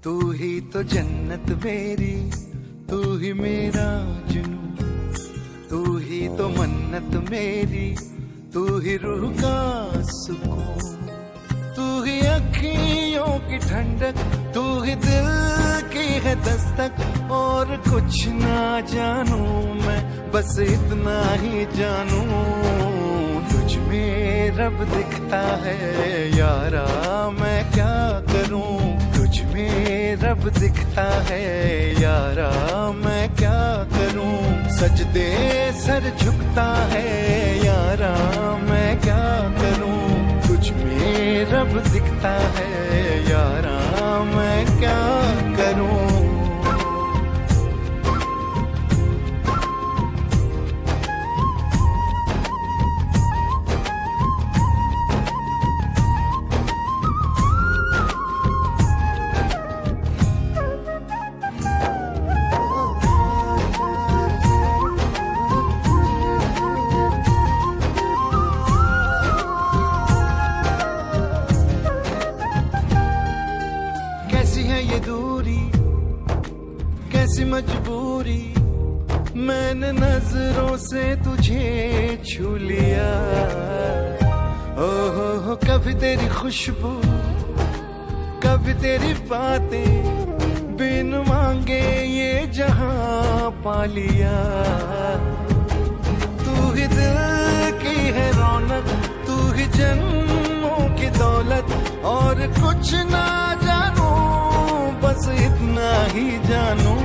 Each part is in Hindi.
तू ही तो जन्नत मेरी, तू ही मेरा जुनून, तू ही तो मन्नत मेरी, तू ही रूह का सुकून, तू ही अखियों की ठंडक, तू ही दिल की है दस्तक। और कुछ ना जानू मैं, बस इतना ही जानू, तुझ में रब दिखता है यारा, मैं क्या करूं। तुझ में रब दिखता है यारा, मैं क्या करूं। सजदे सर झुकता है यारा, मैं क्या करूं। तुझ में रब दिखता है यारा, मैं क्या करूं। कैसी है ये दूरी, कैसी मजबूरी, मैंने नजरों से तुझे छू लिया। ओहो कभी तेरी खुशबू, कभी तेरी बातें, बिन मांगे ये जहां पा लिया। तू ही दिल की है रौनक, तू ही जन्मों की दौलत। और कुछ ना जानू, बस इतना ही जानू,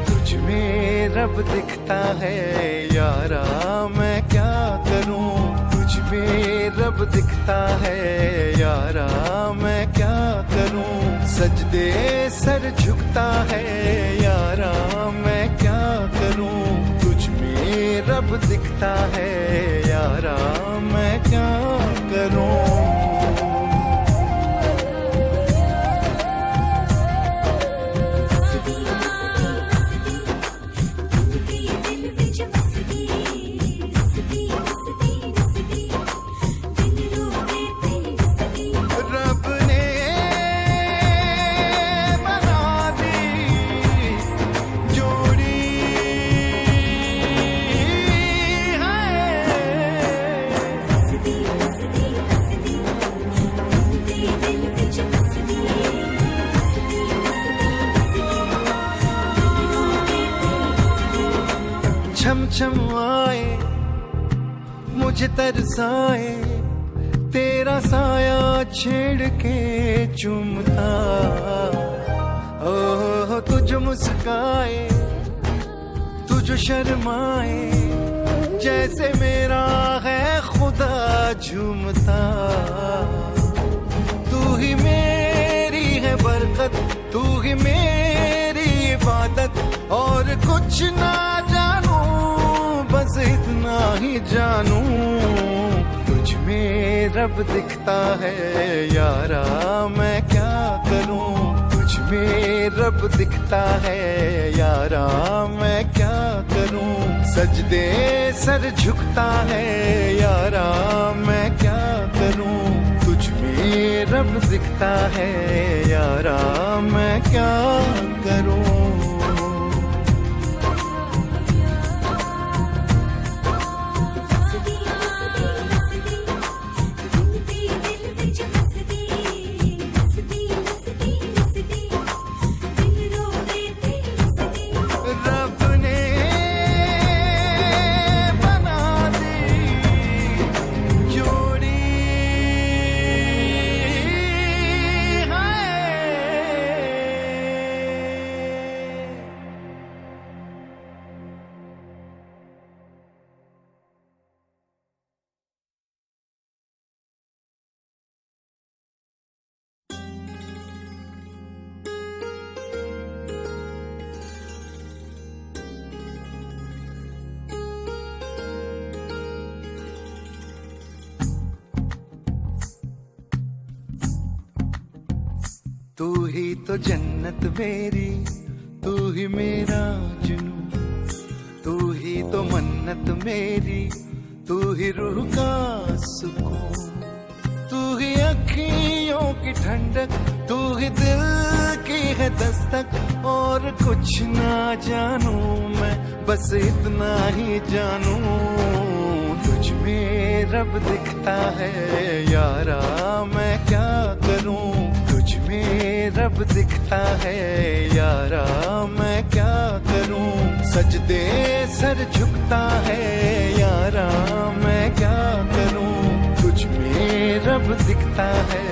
तुझ में रब दिखता है यारा, मैं क्या करूं। तुझ में रब दिखता है यारा, मैं क्या करूं। सजदे सर झुकता है यारा, मैं क्या करूं। तुझ में रब दिखता है यारा, मैं क्या करूं। छम छम आए, मुझे तरसाए, तेरा साया छेड़ के चूमता। ओह तुझ मुस्काए, तुझ शर्माए, जैसे मेरा है खुदा झूमता। तू ही मेरी है बरकत, तू ही मेरी इबादत। और कुछ ना जानू, बस इतना ही जानू, तुझ में रब दिखता है यारा, मैं क्या करूं। तुझ में रब दिखता है यारा, मैं क्या करूं। सजदे सर झुकता है यारा, मैं क्या करूं। तुझ में रब दिखता है यारा, मैं क्या करूं। तू ही तो जन्नत मेरी, तू ही मेरा जुनून, तू ही तो मन्नत मेरी, तू ही रूह का सुकून, तू ही अखियों की ठंडक, तू ही दिल है दस्तक और कुछ ना जानूं मैं, बस इतना ही जानूं तुझ में रब दिखता है यारा, मैं क्या करूं तुझ में रब दिखता है यारा, मैं क्या करूं सजदे सर झुकता है यारा, मैं क्या करूं तुझ में रब दिखता है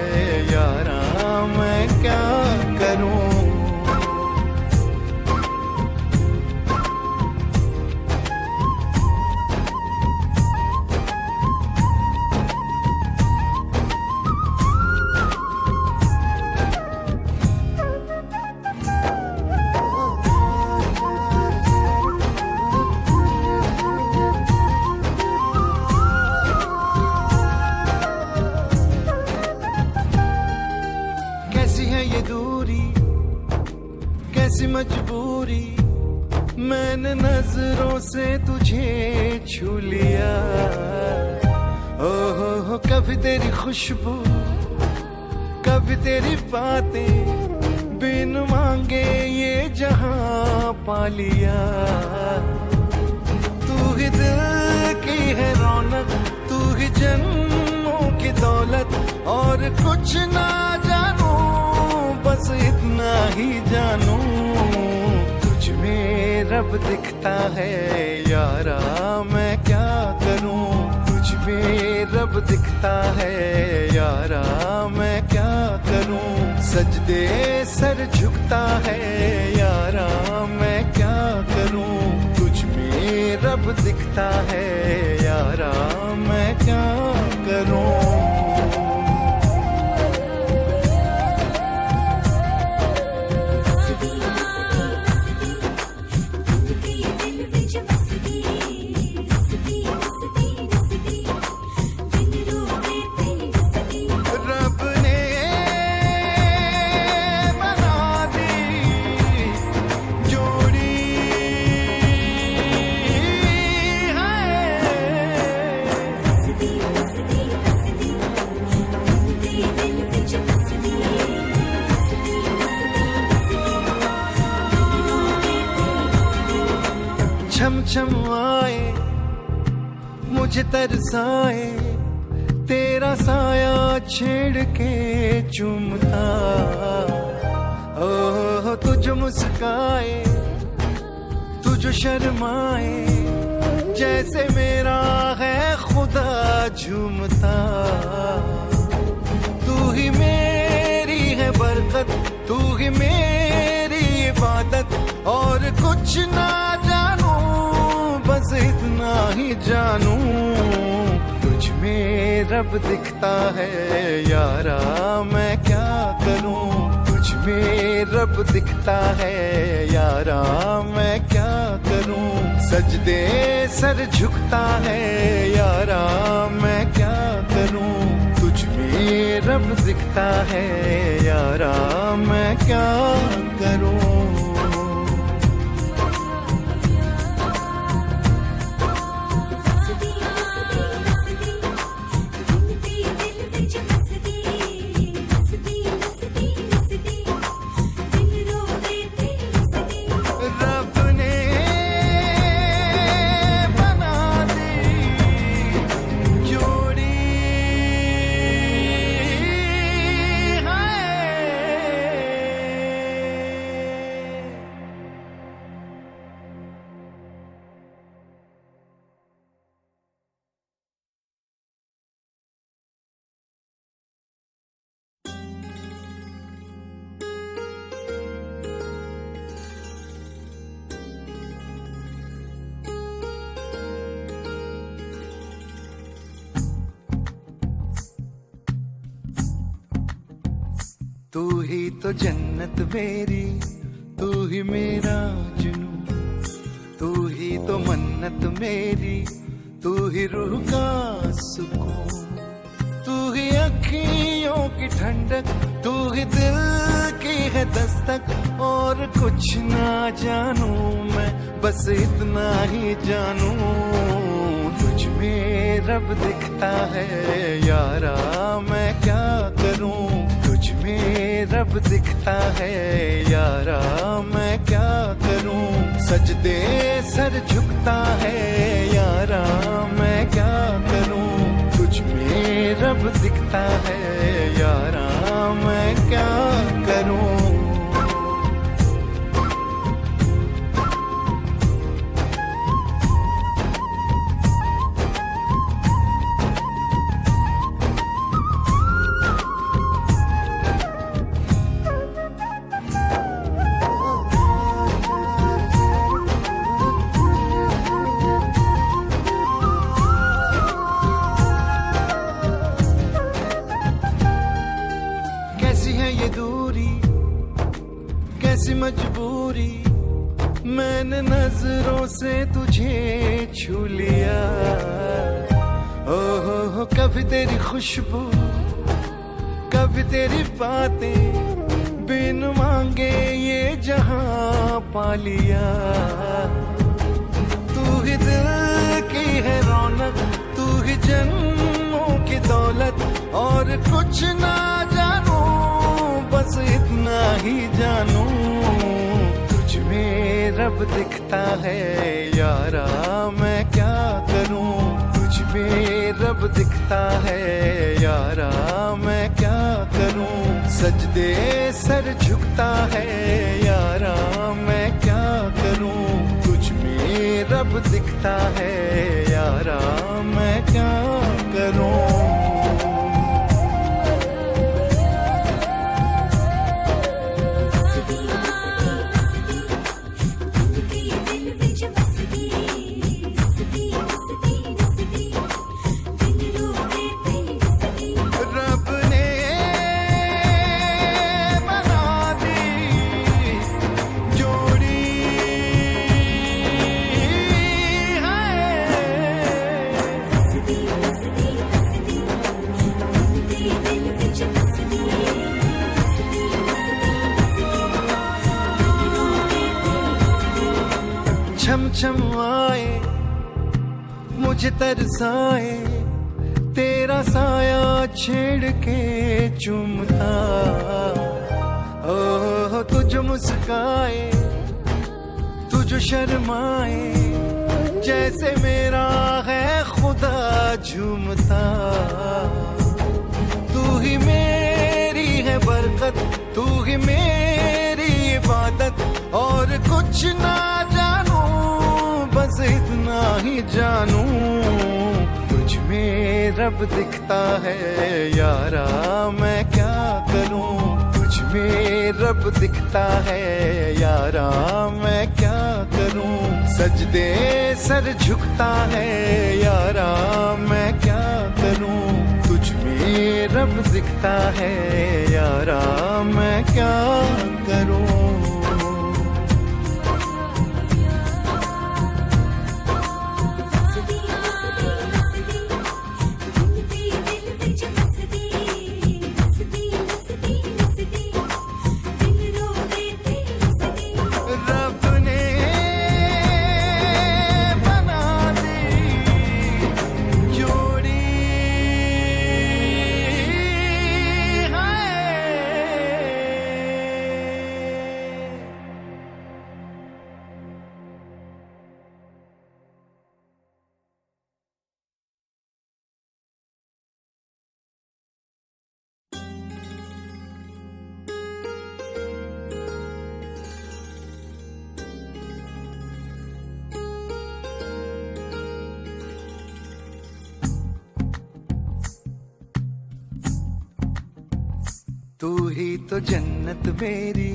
यारा, मैं क्या करूं। कैसी है ये दूरी, कैसी मजबूरी, मैंने नजरों से तुझे छू लिया। ओहो कभी तेरी खुशबू, कभी तेरी बातें, बिन मांगे ये जहां पा लिया। तू ही दिल की है रौनक, तू ही जन्मों की दौलत, और कुछ ना जानू बस इतना ही जानू तुझ में रब दिखता है यारा, मैं क्या करूं तुझ में रब दिखता है यारा, मैं क्या करूं सजदे सर झुकता है यारा, मैं क्या करूं तुझ में रब दिखता है यारा, मैं क्या करूं। छम छम आए मुझे तरसाए, तेरा साया छेड़ के चूमता। ओह तुझ मुस्काए, तुझ शर्माए, जैसे मेरा है खुदा झूमता। तू ही मेरी है बरकत, तू ही मेरी इबादत, और कुछ ना जानू बस इतना ही जानू तुझ में रब दिखता है यारा, मैं क्या करूं तुझ में रब दिखता है यारा, मैं क्या करूं सजदे सर झुकता है यारा, मैं क्या करूं तुझ में रब दिखता है यारा, मैं क्या करूं। तू ही तो जन्नत मेरी, तू ही मेरा जुनून, तू ही तो मन्नत मेरी, तू ही रूह का सुकून, तू ही अखियों की ठंडक, तू ही दिल की है दस्तक, और कुछ ना जानू मैं, बस इतना ही जानू तुझ में रब दिखता है यारा, मैं क्या करूं तुझ में रब रब दिखता है यारा, मैं क्या करूं। सजदे सर झुकता है यारा, मैं क्या करूं। तुझ में रब दिखता है यारा, मैं क्या करूं। कैसी है ये दूरी, कैसी मजबूरी, मैंने नजरों से तुझे छू लिया। हो कभी तेरी खुशबू, कभी तेरी बातें, बिन मांगे ये जहां पा लिया। तू ही दिल की है रौनक, तू ही जन्मों की दौलत, और कुछ ना जानू बस इतना ही जानू। तुझ में रब दिखता है यारा, मैं क्या करूं। तुझ में रब दिखता है यारा, मैं क्या करूं। सजदे सर झुकता है यारा, मैं क्या करूं। तुझ में रब दिखता है यारा, मैं क्या करूं। छम छम आए मुझे तरसाए, तेरा साया छेड़ के चूमता। ओ तुझ मुस्काए, तुझ शर्माए, जैसे मेरा है खुदा झूमता। तू ही मेरी है बरकत, तू ही मेरी इबादत, और कुछ ना जानू बस इतना ही जानू। तुझ में रब दिखता है यारा, मैं क्या करूं। तुझ में रब दिखता है यारा, मैं क्या करूं। सजदे सर झुकता है यारा, मैं क्या करूं। तुझ में रब दिखता है यारा, मैं क्या करूं। तू ही तो जन्नत मेरी,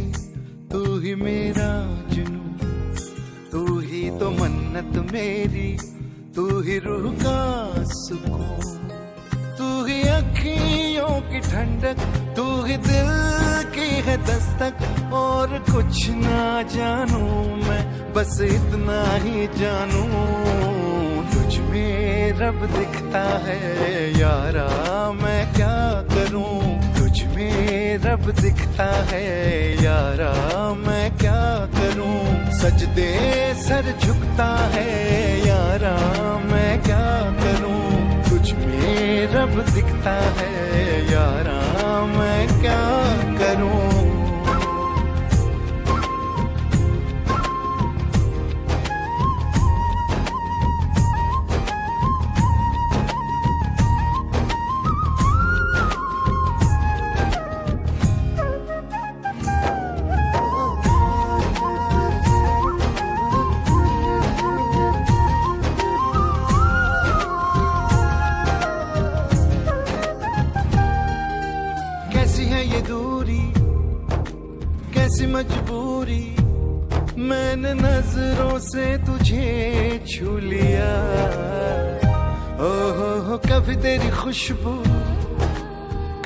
तू ही मेरा जुनून, तू ही तो मन्नत मेरी, तू ही रूह का सुकून। तू ही अखियों की ठंडक, तू ही दिल की है दस्तक, और कुछ ना जानू मैं बस इतना ही जानू। तुझ में रब दिखता है यारा, मैं क्या करूं। तुझ में रब दिखता है यारा, मैं क्या करूं। सजदे सर झुकता है यारा, मैं क्या करूं। तुझ में रब दिखता है यारा, मैं क्या करूं। कैसी मजबूरी, मैंने नजरों से तुझे छू लिया। ओहो कभी तेरी खुशबू,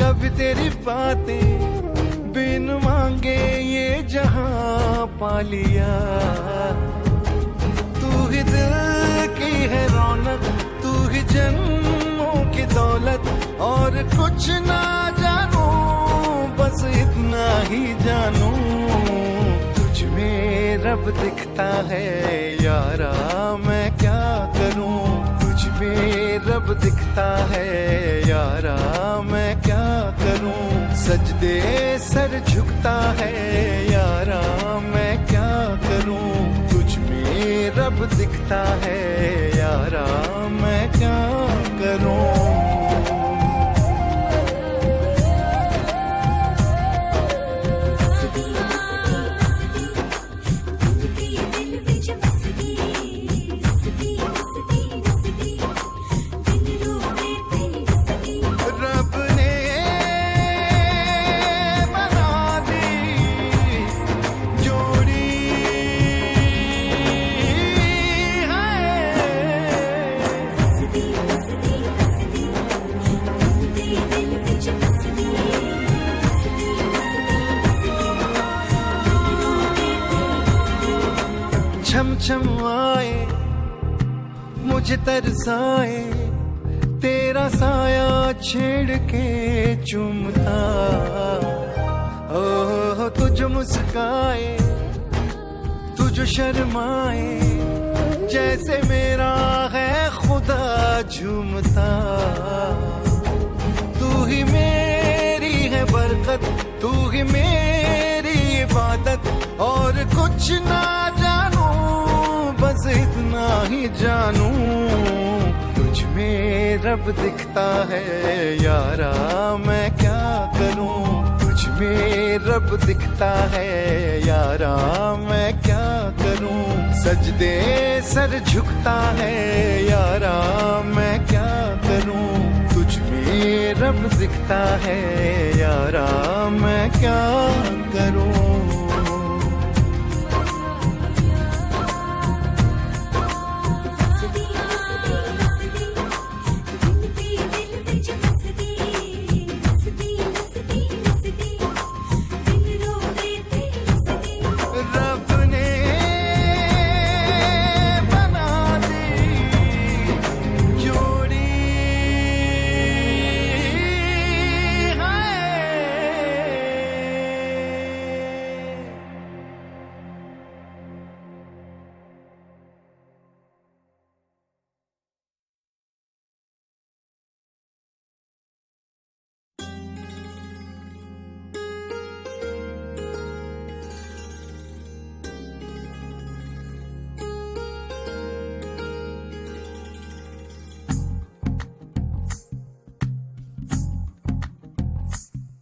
कभी तेरी बातें, बिन मांगे ये जहां पा लिया। तू ही दिल की है रौनक, तू ही जन्मों की दौलत, और कुछ ना जानू बस इतना ही जानू, तुझ में रब दिखता है यारा मैं क्या करूं। तुझ में रब दिखता है यारा मैं क्या करूं। सजदे सर झुकता है यारा मैं क्या करूं। तुझ में रब दिखता है यारा मैं क्या करूं। छम छम आए मुझे तरसाए, तेरा साया छेड़ के चूमता। ओह तू जो मुस्काए, तू जो शर्माए, जैसे मेरा है खुदा झूमता। तू ही मेरी है बरकत, तू ही मेरी इबादत, और कुछ ना जानू बस इतना ही जानू। तुझ में रब दिखता है यारा मैं क्या करूं। तुझ में रब दिखता है यारा मैं क्या करूं। सजदे सर झुकता है यारा मैं क्या करूं। तुझ में रब दिखता है यारा मैं क्या करूं।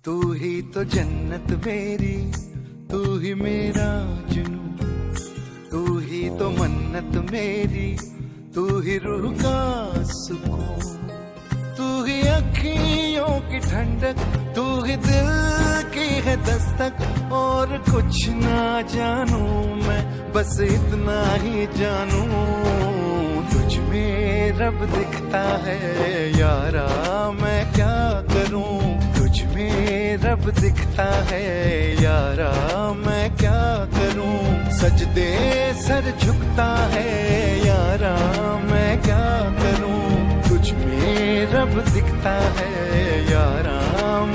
तू ही तो जन्नत मेरी, तू ही मेरा जुनून, तू ही तो मन्नत मेरी, तू ही रूह का सुकून। तू ही अखियों की ठंडक, तू ही दिल की है दस्तक, और कुछ ना जानू मैं बस इतना ही जानू। तुझ में रब दिखता है यारा मैं क्या करूं। तुझ में रब दिखता है यारा मैं क्या करूं। सजदे सर झुकता है यारा मैं क्या करूं। तुझ में रब दिखता है यारा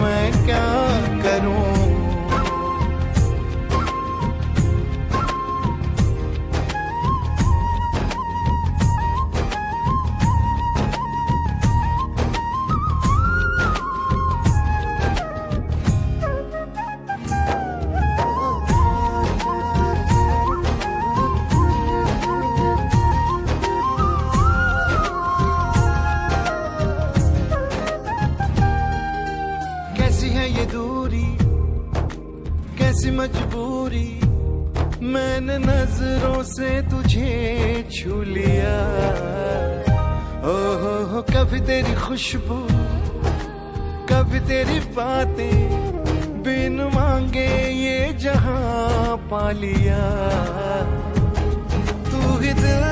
मैं क्या करूं। ये दूरी कैसी मजबूरी, मैंने नजरों से तुझे छू लिया। ओहो कभी तेरी खुशबू, कभी तेरी बातें, बिन मांगे ये जहां पा लिया। तू ही दिल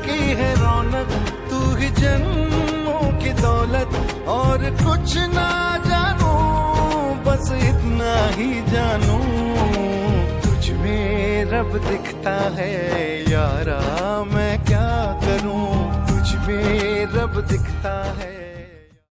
की है रौनक, तू ही जन्मों की दौलत, और कुछ ना जानू बस इतना ही जानू, तुझ में रब दिखता है यारा मैं क्या करूं, तुझ में रब दिखता है।